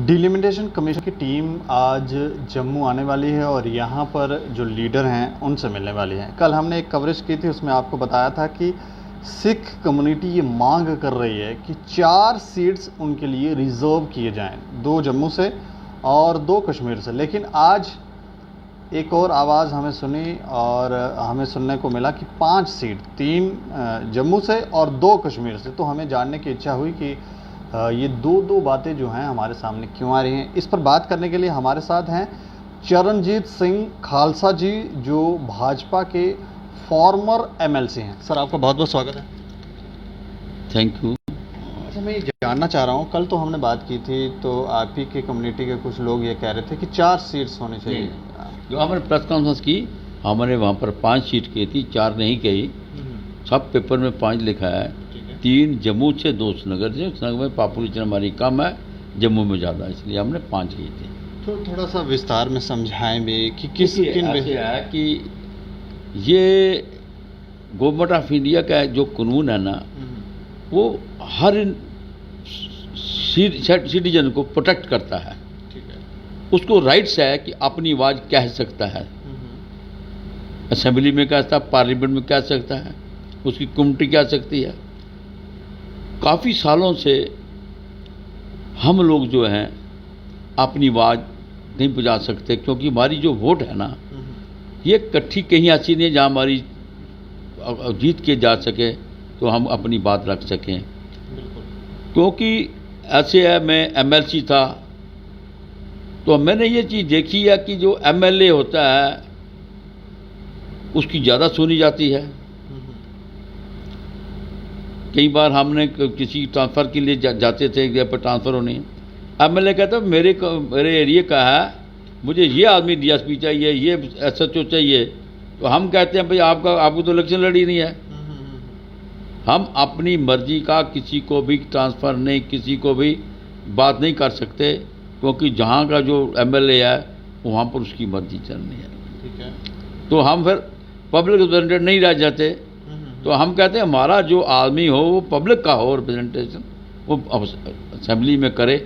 Delimitation commission की team आज जम्मू आने वाली है और यहाँ पर जो लीडर हैं उनसे मिलने वाली हैं। कल हमने एक कवरेज की थी, उसमें आपको बताया था कि सिख कम्युनिटी ये मांग कर रही है कि 4 सीट्स उनके लिए रिज़र्व किए जाएं, 2 जम्मू से और 2 कश्मीर से। लेकिन आज एक और आवाज़ हमें सुनी और हमें सुनने को मिला कि 5 सीट, 3 जम्मू से और 2 कश्मीर से। तो हमें जानने की इच्छा हुई कि ये दो बातें जो हैं हमारे सामने क्यों आ रही हैं। इस पर बात करने के लिए हमारे साथ हैं चरणजीत सिंह खालसा जी, जो भाजपा के फॉर्मर एमएलसी हैं। सर, आपका बहुत बहुत स्वागत है। Thank you. अच्छा, मैं ये जानना चाह रहा हूँ, कल तो हमने बात की थी तो आप ही के कम्युनिटी के कुछ लोग ये कह रहे थे कि 4 सीट्स होनी चाहिए। जो हमने प्रेस कॉन्फ्रेंस की, हमने वहाँ पर 5 सीट की थी, 4 नहीं कही। सब पेपर में 5 लिखा है। 3 जम्मू से, 2 श्रीनगर से। श्रीनगर में पॉपुलेशन हमारी कम है, जम्मू में ज़्यादा, इसलिए हमने 5 की थी। तो थोड़ा सा विस्तार में समझाएं भी कि किस किन है कि ये गवर्नमेंट ऑफ इंडिया का जो कानून है ना, वो हर सिटीजन को प्रोटेक्ट करता है। ठीक है। उसको राइट्स है कि अपनी आवाज़ कह सकता है, असेंबली में कह सकता है, पार्लियामेंट में कह सकता है, उसकी कम्युनिटी कह सकती है। काफ़ी सालों से हम लोग जो हैं अपनी आवाज़ नहीं पहुंचा सकते, क्योंकि हमारी जो वोट है ना, ये इकट्ठी कहीं ऐसी नहीं है जहाँ हमारी जीत के जा सके तो हम अपनी बात रख सकें। क्योंकि ऐसे है, मैं एमएलसी था तो मैंने ये चीज़ देखी है कि जो एमएलए होता है उसकी ज़्यादा सुनी जाती है। कई बार हमने किसी ट्रांसफ़र के लिए जाते थे, एक जगह पर ट्रांसफ़र होने, एमएलए कहता मेरे एरिया का है, मुझे ये आदमी डीएसपी चाहिए, ये एसएचओ चाहिए। तो हम कहते हैं भाई आपको तो इलेक्शन लड़ी नहीं है। हम अपनी मर्जी का किसी को भी ट्रांसफ़र नहीं, किसी को भी बात नहीं कर सकते, क्योंकि जहाँ का जो एमएलए है वहाँ पर उसकी मर्जी चलनी है। ठीक है। तो हम फिर पब्लिक रिप्रेजेंटेटिव नहीं रह जाते। तो हम कहते हैं हमारा जो आदमी हो वो पब्लिक का हो, रिप्रेजेंटेशन वो असेंबली में करे।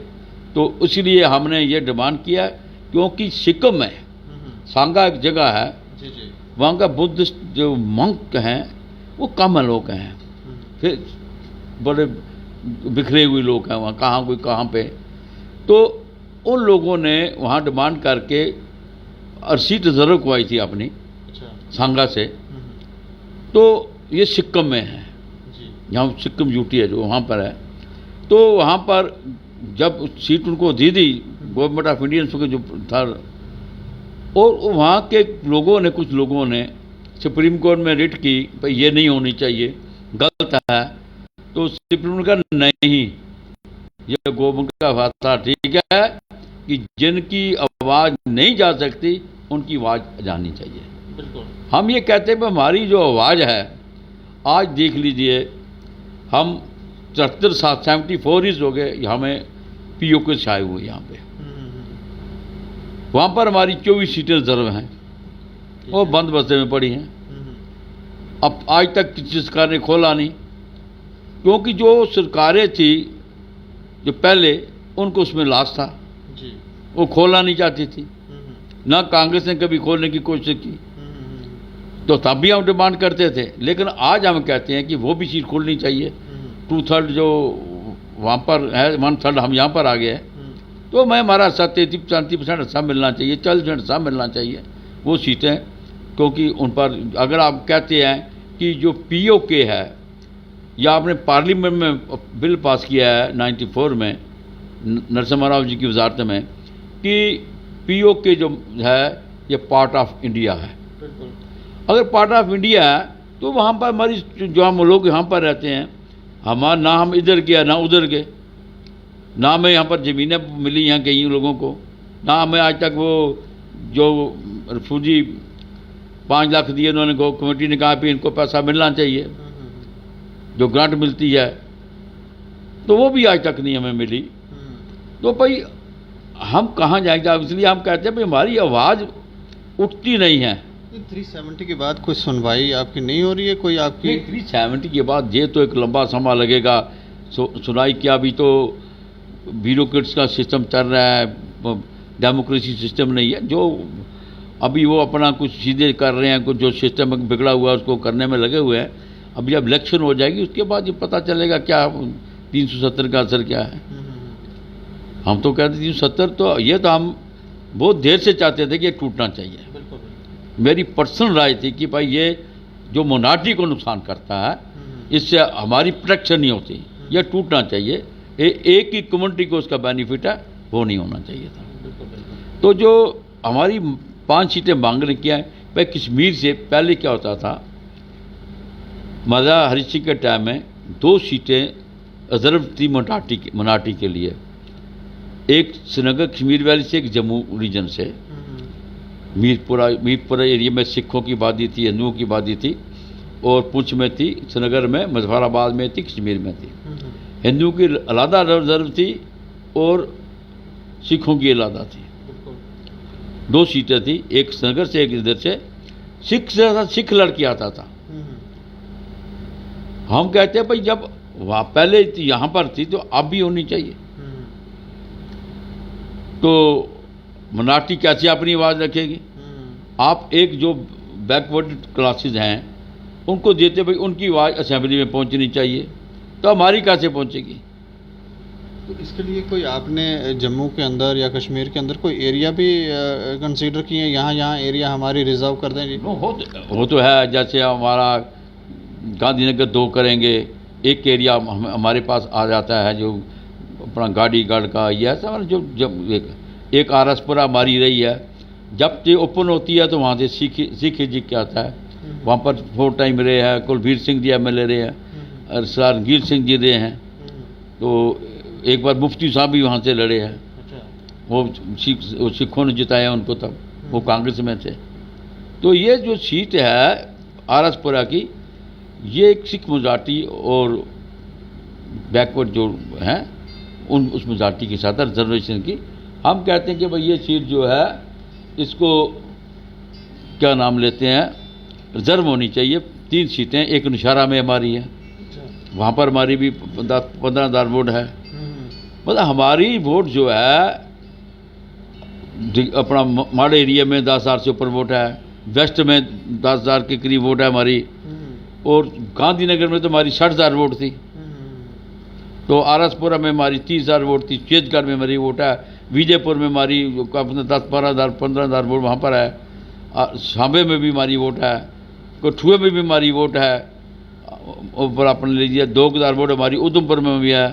तो इसलिए हमने ये डिमांड किया, क्योंकि सिक्किम में सांगा एक जगह है, वहाँ का बुद्धिस्ट जो मंक हैं वो कम लोग हैं, फिर बड़े बिखरे हुए लोग हैं वहाँ, कहाँ कोई कहाँ पे। तो उन लोगों ने वहाँ डिमांड करके और सीट रिजर्व करवाई थी अपनी सांगा से। तो ये सिक्किम में है, जहाँ सिक्किम यूटी है जो वहाँ पर है। तो वहाँ पर जब सीट उनको दी गवर्नमेंट ऑफ इंडियंस के जो था, और वहाँ के लोगों ने, कुछ लोगों ने सुप्रीम कोर्ट में रिट की, भाई ये नहीं होनी चाहिए, गलत है। तो सुप्रीम कोर्ट का नहीं, ये गवर्नमेंट का फैसला ठीक है कि जिनकी आवाज़ नहीं जा सकती उनकी आवाज़ जानी चाहिए। बिल्कुल। हम ये कहते हैं हमारी जो आवाज़ है, आज देख लीजिए, हम 74 ईज हो गए हमें पीओ के छाए हुए यहाँ पे। वहाँ पर हमारी 24 सीटें रिजर्व हैं और बंद बस्ते में पड़ी हैं। अब आज तक किसी सरकार ने खोला नहीं, क्योंकि जो सरकारें थी जो पहले, उनको उसमें लाश था जी, वो खोलना नहीं चाहती थी। ना कांग्रेस ने कभी खोलने की कोशिश की, तो तब भी हम डिमांड करते थे। लेकिन आज हम कहते हैं कि वो भी सीट खोलनी चाहिए। 2/3 जो वहाँ पर है, 1/3 हम यहाँ पर आ गए हैं। तो मैं हमारा 37% हिस्सा मिलना चाहिए, 40% हिस्सा मिलना चाहिए वो सीटें। क्योंकि उन पर अगर आप कहते हैं कि जो पीओके है, या आपने पार्लियामेंट में बिल पास किया है 94 में नरसिम्हा राव जी की वजारत में, कि पीओके जो है ये पार्ट ऑफ इंडिया है। अगर पार्ट ऑफ इंडिया है तो वहाँ पर हमारी जो हम लोग यहाँ पर रहते हैं, हमारा ना हम इधर गया ना उधर गए, ना हमें यहाँ पर ज़मीनें मिली यहाँ कई लोगों को, ना हमें आज तक वो जो रिफ्यूजी 5 लाख दिए उन्होंने, कमेटी ने कहा कि इनको पैसा मिलना चाहिए, जो ग्रांट मिलती है, तो वो भी आज तक नहीं हमें मिली। तो भाई हम कहाँ जाएंगे? इसलिए हम कहते हैं भाई हमारी आवाज़ उठती नहीं है। 370 के बाद कोई सुनवाई आपकी नहीं हो रही है? कोई आपकी 370 के बाद ये तो एक लंबा समय लगेगा सुनाई क्या। अभी तो ब्यूरोक्रेट्स का सिस्टम चल रहा है, डेमोक्रेसी सिस्टम नहीं है। जो अभी वो अपना कुछ सीधे कर रहे हैं, कुछ जो सिस्टम बिगड़ा हुआ है उसको करने में लगे हुए हैं। अभी जब इलेक्शन हो जाएगी उसके बाद ये पता चलेगा क्या 370 का असर क्या है। हम तो कहते 370 तो ये तो हम बहुत देर से चाहते थे कि ये टूटना चाहिए। मेरी पर्सनल राय थी कि भाई ये जो मोनार्टी को नुकसान करता है इससे हमारी प्रोटेक्शन नहीं होती, यह टूटना चाहिए। एक ही कम्युनिटी को उसका बेनिफिट है, वो नहीं होना चाहिए था। तो जो हमारी 5 सीटें मांगने की है, भाई कश्मीर से पहले क्या होता था, मजा हरीश सिंह के टाइम में 2 सीटें रिजर्व थी मोनार्टी के लिए, एक श्रीनगर कश्मीर वैली से, एक जम्मू रीजन से। मीरपुरा एरिया में सिखों की आबादी थी, हिंदुओं की आबादी थी, और पुंछ में थी, श्रीनगर में, मुजफ्फराबाद में थी, कश्मीर में थी। हिंदुओं की अलग रिजर्व थी और सिखों की अलग थी। 2 सीटें थी, एक श्रीनगर से, एक इधर से। सिख लड़की आता था। हम कहते हैं भाई जब वहाँ पहले यहाँ पर थी तो अब भी होनी चाहिए। तो मराठी कैसे अपनी आवाज़ रखेगी? आप एक जो बैकवर्ड क्लासेस हैं उनको देते भाई उनकी आवाज़ असेंबली में पहुंचनी चाहिए, तो हमारी कैसे पहुंचेगी? तो इसके लिए कोई आपने जम्मू के अंदर या कश्मीर के अंदर कोई एरिया भी कंसीडर किए हैं, यहाँ एरिया हमारी रिजर्व कर दें? वो तो है, जैसे हमारा गांधीनगर 2 करेंगे, एक एरिया हमारे पास आ जाता है जो अपना गाड़ीगढ़ का, ये ऐसा जो जब एक आरसपुरा हमारी रही है। जब ये ओपन होती है तो वहाँ से सिख जी क्या आता है, वहाँ पर 4 टाइम रहे हैं, कुलबीर सिंह जी MLA रहे हैं, सरदार सिंह जी रहे हैं, तो एक बार मुफ्ती साहब भी वहाँ से लड़े हैं। वो सिखों ने जिताया उनको, तब वो कांग्रेस में थे। तो ये जो सीट है आरसपुरा की, ये एक सिख मेजॉरिटी और बैकवर्ड जो हैं उस मेजॉरिटी के साथ रिजर्वेशन की। हम कहते हैं कि भाई ये सीट जो है इसको क्या नाम लेते हैं, रिजर्व होनी चाहिए। 3 सीटें, एक नौशहरा में हमारी है, वहाँ पर हमारी भी 15,000 वोट है। मतलब हमारी वोट जो है अपना माड़े एरिया में 10,000 से ऊपर वोट है, वेस्ट में 10,000 के करीब वोट है हमारी, और गांधीनगर में तो हमारी 60,000 वोट थी। तो आरसपुरा में हमारी 30,000 वोट थी, चेतगढ़ में हमारी वोट है, विजयपुर में हमारी अपने 15,000 वोट वहाँ पर है, सांबे में भी हमारी वोट है, कठुए में भी हमारी वोट है, ऊपर अपने लीजिए 2,000 वोट हमारी उधमपुर में भी है।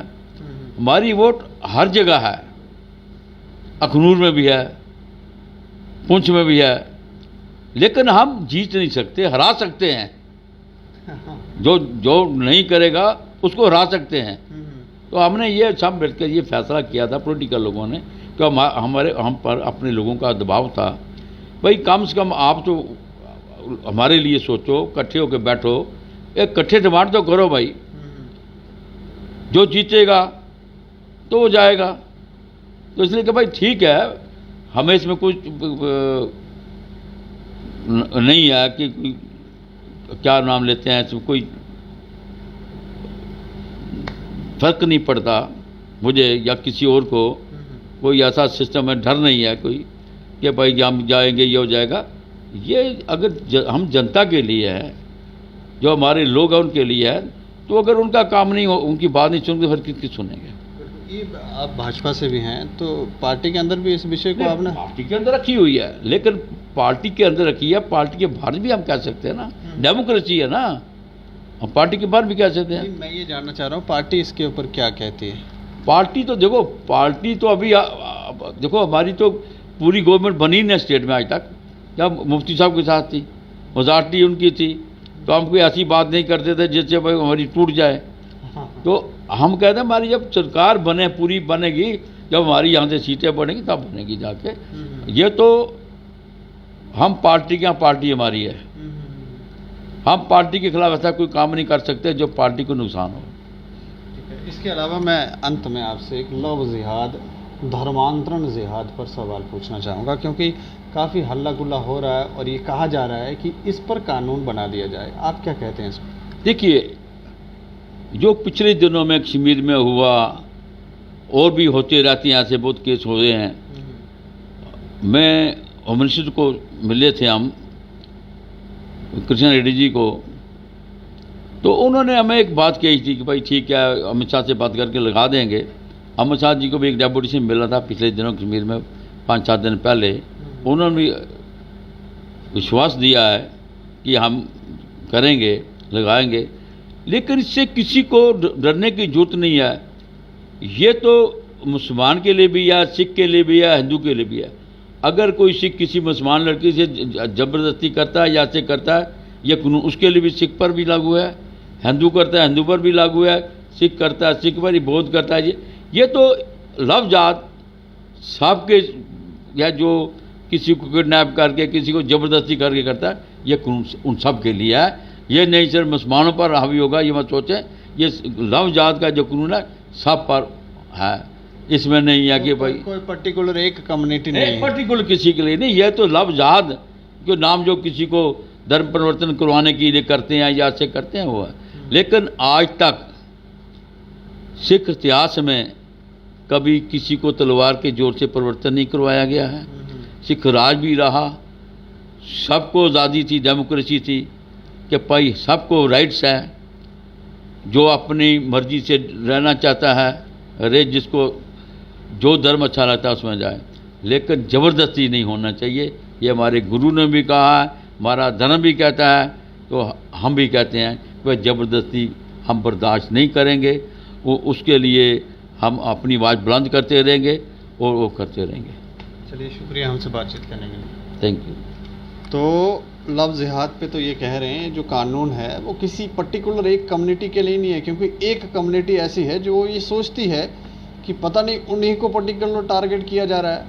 हमारी वोट हर जगह है, अखनूर में भी है, पुंछ में भी है, लेकिन हम जीत नहीं सकते, हरा सकते हैं। जो नहीं करेगा उसको हरा सकते हैं। तो हमने ये सब मिलकर ये फैसला किया था पॉलिटिकल लोगों ने कि हम पर अपने लोगों का दबाव था, भाई कम से कम आप तो हमारे लिए सोचो, इकट्ठे होकर बैठो, एक इकट्ठे डिमांड तो करो भाई, जो जीतेगा तो वो जाएगा। तो इसलिए कि भाई ठीक है, हमें इसमें कुछ नहीं है कि क्या नाम लेते हैं, इसमें कोई फर्क नहीं पड़ता मुझे या किसी और को, कोई ऐसा सिस्टम है, डर नहीं है कोई कि भाई हम जाएंगे ये हो जाएगा। ये अगर हम जनता के लिए है, जो हमारे लोग हैं उनके लिए है, तो अगर उनका काम नहीं हो, उनकी बात नहीं सुनेंगे, फिर किसकी सुनेंगे? ये आप भाजपा से भी हैं, तो पार्टी के अंदर भी इस विषय को आपने पार्टी के अंदर रखी हुई है, लेकिन पार्टी के अंदर रखी है, पार्टी के बाहर भी हम कह सकते हैं ना, डेमोक्रेसी है ना, हम पार्टी के बाहर भी कह सकते हैं। मैं ये जानना चाह रहा हूँ पार्टी इसके ऊपर क्या कहती है? पार्टी तो देखो, पार्टी तो अभी देखो हमारी तो पूरी गवर्नमेंट बनी नहीं स्टेट में आज तक, जब मुफ्ती साहब के साथ थी, मेजॉरिटी उनकी थी, तो हम कोई ऐसी बात नहीं करते थे जिससे भाई हमारी टूट जाए। तो हम कहते हैं हमारी जब सरकार बने, पूरी बनेगी, जब हमारी यहाँ से सीटें बनेगी तब बनेगी जाके। ये तो हम पार्टी के यहाँ, पार्टी हमारी है, हम पार्टी के खिलाफ ऐसा कोई काम नहीं कर सकते जो पार्टी को नुकसान हो। इसके अलावा मैं अंत में आपसे एक लव जिहाद, धर्मांतरण जिहाद पर सवाल पूछना चाहूँगा, क्योंकि काफ़ी हल्ला गुल्ला हो रहा है और ये कहा जा रहा है कि इस पर कानून बना दिया जाए। आप क्या कहते हैं इस पर? देखिए, जो पिछले दिनों में कश्मीर में हुआ और भी होते रहते हैं, ऐसे बहुत केस हो रहे हैं। मैं होम मिनिस्टर को मिले थे हम, कृष्ण रेड्डी जी को, तो उन्होंने हमें एक बात कही थी कि भाई ठीक है, अमित शाह से बात करके लगा देंगे। अमित शाह जी को भी एक डेपुटेशन मिला था पिछले दिनों कश्मीर में, 5-7 दिन पहले। उन्होंने भी विश्वास दिया है कि हम करेंगे, लगाएंगे, लेकिन इससे किसी को डरने की जरूरत नहीं है। ये तो मुसलमान के लिए भी है, सिख के लिए भी है, हिंदू के लिए भी है। अगर कोई सिख किसी मुसलमान लड़की से ज़बरदस्ती करता है या से करता है, ये कानून उसके लिए भी सिख पर भी लागू है, हिंदू करता है हिंदू पर भी लागू है, सिख करता है सिख पर ही, बौद्ध करता है। ये तो लफ्ज़ात सबके, या जो किसी को किडनैप करके किसी को ज़बरदस्ती करके करता है, ये कानून उन सब के लिए है। ये नहीं सिर्फ मुसलमानों पर हावी होगा, ये मत सोचें। ये लफ्ज़ात का जो कानून है सब पर है, इसमें नहीं है कि भाई कोई पर्टिकुलर एक कम्युनिटी नहीं, पर्टिकुलर किसी के लिए नहीं। यह तो लफ्ज़ात के नाम जो किसी को धर्म परिवर्तन करवाने के लिए करते हैं या से करते हैं वो है। लेकिन आज तक सिख इतिहास में कभी किसी को तलवार के जोर से परिवर्तन नहीं करवाया गया है। सिख राज भी रहा, सबको आज़ादी थी, डेमोक्रेसी थी कि भाई सबको राइट्स है, जो अपनी मर्जी से रहना चाहता है अरे जिसको जो धर्म अच्छा लगता है उसमें जाए, लेकिन ज़बरदस्ती नहीं होना चाहिए। ये हमारे गुरु ने भी कहा है, हमारा धर्म भी कहता है, तो हम भी कहते हैं कि ज़बरदस्ती हम बर्दाश्त नहीं करेंगे। वो उसके लिए हम अपनी आवाज़ बुलंद करते रहेंगे और वो करते रहेंगे। चलिए, शुक्रिया हमसे बातचीत करने के लिए। Thank you. तो लफ्ज़ जिहाद पे तो ये कह रहे हैं जो कानून है वो किसी पर्टिकुलर एक कम्युनिटी के लिए नहीं है, क्योंकि एक कम्युनिटी ऐसी है जो ये सोचती है कि पता नहीं उन्हीं को पर्टिकुलर टारगेट किया जा रहा है।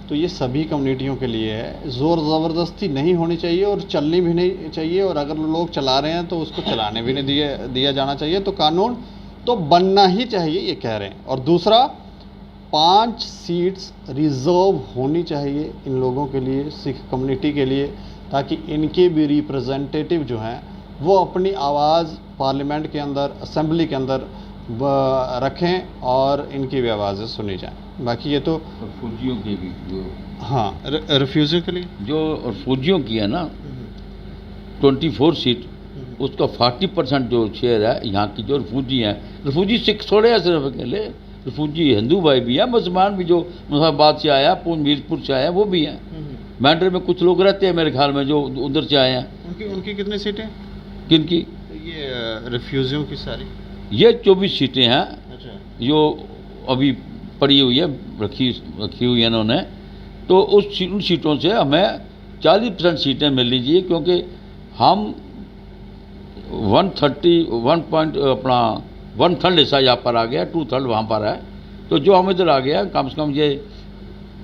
तो ये सभी कम्युनिटियों के लिए है। ज़ोर ज़बरदस्ती नहीं होनी चाहिए और चलनी भी नहीं चाहिए, और अगर लोग चला रहे हैं तो उसको चलाने भी नहीं दिया जाना चाहिए। तो कानून तो बनना ही चाहिए, ये कह रहे हैं। और दूसरा, 5 सीट्स रिज़र्व होनी चाहिए इन लोगों के लिए, सिख कम्युनिटी के लिए, ताकि इनके भी रिप्रेजेंटेटिव जो हैं वो अपनी आवाज़ पार्लियामेंट के अंदर, असेंबली के अंदर रखें और इनकी भी आवाज़ें सुनी जाएं। बाकी ये तो फौजियों की भी जो, हाँ, रिफ्यूज़ल के लिए जो फौजियों की है ना 24 सीट, उसका 40% जो शेयर है यहाँ की जो रिफ्यूजी हैं। रिफ्यूजी सिख थोड़े हैं सिर्फ अकेले, रिफ्यूजी हिंदू भाई भी हैं, मुसलमान भी, जो मुजफ्फराबाद से आया, मीरपुर से आया, वो भी हैं। मैंड्रे में कुछ लोग रहते हैं मेरे ख्याल में जो उधर से आए हैं। उनकी कितनी सीटें? किनकी? ये रिफ्यूजियों की सारी, ये 24 सीटें हैं। अच्छा। जो अभी पड़ी हुई है, रखी हुई है इन्होंने। तो उन सीटों से हमें 40% सीटें मिल लीजिए, क्योंकि हम 1/3 हिस्सा यहाँ पर आ गया, 2/3 वहाँ पर है। तो जो हम इधर आ गया, कम से कम ये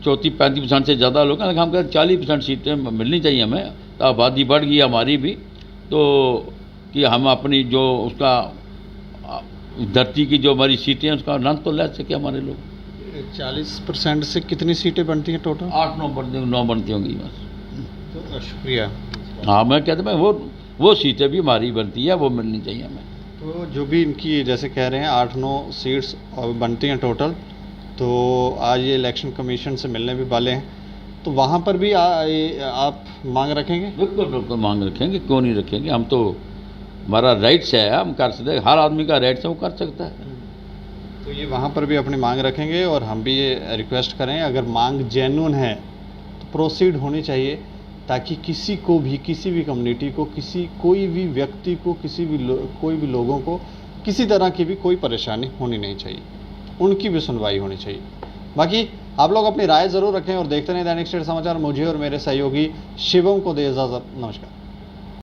34-35% से ज़्यादा लोग हैं, हम कहते 40% सीटें मिलनी चाहिए हमें। तो आबादी बढ़ गई हमारी भी, तो कि हम अपनी जो उसका धरती की जो हमारी सीटें हैं उसका आनंद तो ले सके हमारे लोग। 40% से कितनी सीटें बनती हैं टोटल? 8-9 बनती होंगी बस। तो शुक्रिया। हाँ, मैं कहता हूँ वो सीटें भी हमारी बनती है, वो मिलनी चाहिए हमें। तो जो भी इनकी जैसे कह रहे हैं 8-9 सीट्स बनती हैं टोटल, तो आज ये इलेक्शन कमीशन से मिलने भी वाले हैं, तो वहाँ पर भी आप मांग रखेंगे? बिल्कुल बिल्कुल मांग रखेंगे, क्यों नहीं रखेंगे। हम तो, हमारा राइट्स है, हम कर सकते हैं, हर आदमी का राइट्स है, वो कर सकता है। तो ये वहाँ पर भी अपनी मांग रखेंगे, और हम भी ये रिक्वेस्ट करें, अगर मांग जेन्युइन है तो प्रोसीड होनी चाहिए, ताकि किसी को भी, किसी भी कम्युनिटी को, कोई भी व्यक्ति को, कोई भी लोगों को किसी तरह की भी कोई परेशानी होनी नहीं चाहिए, उनकी भी सुनवाई होनी चाहिए। बाकी आप लोग अपनी राय ज़रूर रखें और देखते रहें दैनिक स्टेट समाचार। मुझे और मेरे सहयोगी शिवम को दे इजाज़त। नमस्कार।